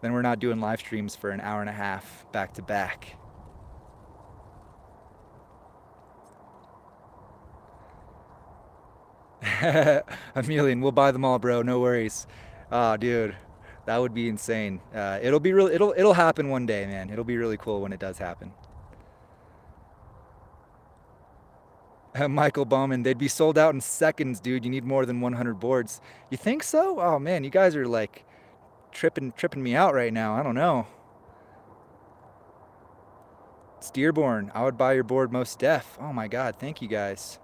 Then we're not doing live streams for an hour and a half back to back. A million. We'll buy them all, bro. No worries. Oh, dude, that would be insane. It'll be real. It'll happen one day, man. It'll be really cool when it does happen. Michael Bowman, they'd be sold out in seconds, dude. You need more than 100 boards. You think so? Oh man, you guys are like tripping me out right now. I don't know. Steerborn, I would buy your board most def. Oh my God, thank you guys.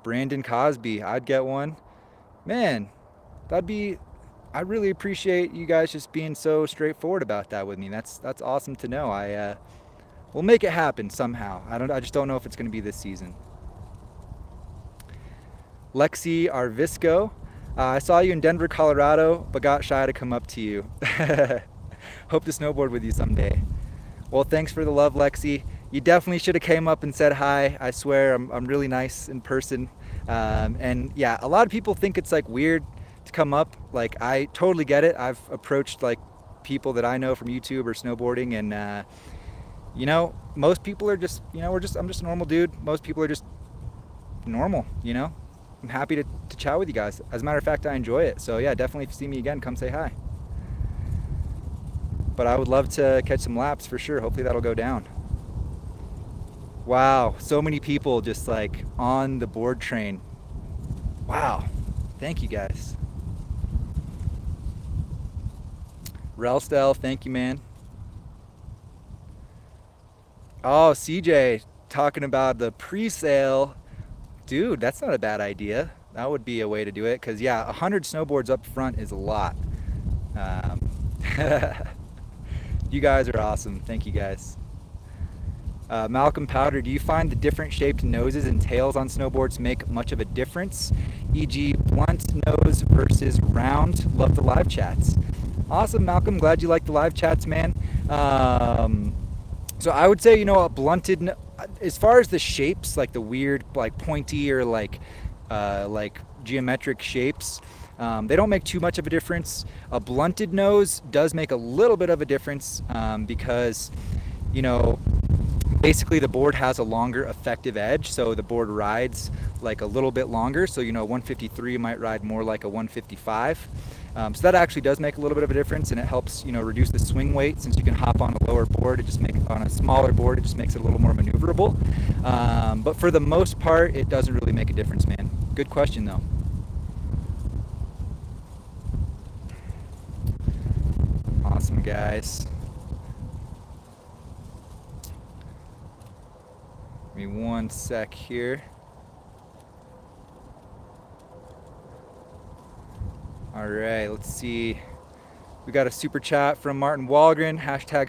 Brandon Cosby, I'd get one. Man, that'd be. I really appreciate you guys just being so straightforward about that with me. That's awesome to know. We'll make it happen somehow. I just don't know if it's going to be this season. Lexi Arvisco, I saw you in Denver, Colorado, but got shy to come up to you. Hope to snowboard with you someday. Well, thanks for the love, Lexi. You definitely should have came up and said hi. I swear I'm really nice in person. And yeah, a lot of people think it's like weird to come up. Like, I totally get it. I've approached like people that I know from YouTube or snowboarding, and you know, most people are just, you know, I'm just a normal dude. Most people are just normal, you know. I'm happy to chat with you guys. As a matter of fact, I enjoy it. So yeah, definitely if you see me again, come say hi. But I would love to catch some laps for sure. Hopefully that'll go down. Wow, so many people just like on the board train. Wow, thank you guys. Relstel, thank you, man. Oh, CJ, talking about the pre-sale. Dude, that's not a bad idea. That would be a way to do it, because yeah, 100 snowboards up front is a lot. Um, you guys are awesome. Thank you guys. Malcolm Powder, do you find the different shaped noses and tails on snowboards make much of a difference? E.g. blunt nose versus round? Love the live chats. Awesome, Malcolm. Glad you like the live chats, man. So I would say, you know, a blunted, as far as the shapes, like the weird, like pointy or like geometric shapes, they don't make too much of a difference. A blunted nose does make a little bit of a difference, because, you know, basically the board has a longer effective edge, so the board rides like a little bit longer. So, you know, 153 might ride more like a 155. So that actually does make a little bit of a difference, and it helps, you know, reduce the swing weight. Since you can hop on a lower board, it just makes on a smaller board, it just makes it a little more maneuverable. But for the most part, it doesn't really make a difference, man. Good question though. Awesome, guys. Give me one sec here. All right, let's see. We got a super chat from Martin Walgren,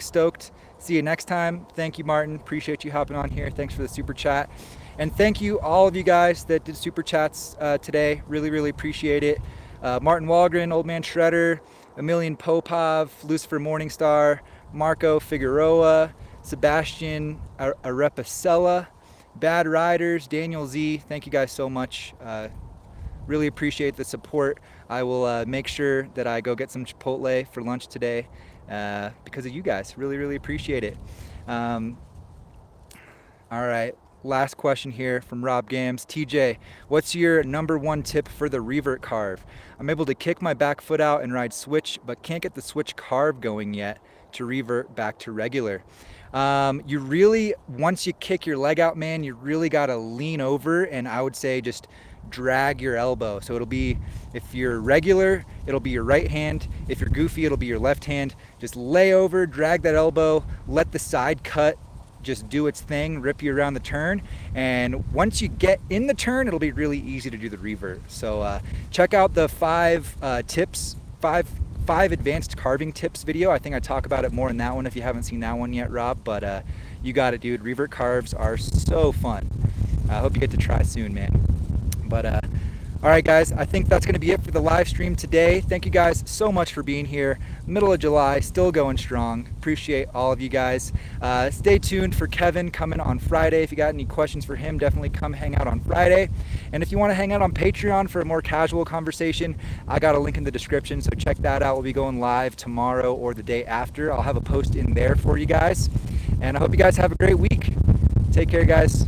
#stoked. See you next time. Thank you, Martin. Appreciate you hopping on here. Thanks for the super chat. And thank you all of you guys that did super chats today. Really, really appreciate it. Martin Walgren, Old Man Shredder, Emilian Popov, Lucifer Morningstar, Marco Figueroa, Sebastian Arepacella, Bad Riders, Daniel Z. Thank you guys so much. Really appreciate the support. I will make sure that I go get some Chipotle for lunch today because of you guys. Really, really appreciate it. All right, last question here from Rob Gams. TJ, what's your #1 tip for the revert carve? I'm able to kick my back foot out and ride switch, but can't get the switch carve going yet to revert back to regular. You really, once you kick your leg out, man, you really got to lean over, and I would say just drag your elbow. So it'll be, if you're regular, it'll be your right hand. If you're goofy, it'll be your left hand. Just lay over, drag that elbow, let the side cut just do its thing, rip you around the turn. And once you get in the turn, it'll be really easy to do the revert. So check out the five advanced carving tips video. I think I talk about it more in that one if you haven't seen that one yet, Rob. But you got it, dude. Revert carves are so fun. I hope you get to try soon, man. But all right, guys, I think that's going to be it for the live stream today. Thank you guys so much for being here. Middle of July, still going strong. Appreciate all of you guys. Stay tuned for Kevin coming on Friday. If you got any questions for him, definitely come hang out on Friday. And if you want to hang out on Patreon for a more casual conversation, I got a link in the description, so check that out. We'll be going live tomorrow or the day after. I'll have a post in there for you guys. And I hope you guys have a great week. Take care, guys.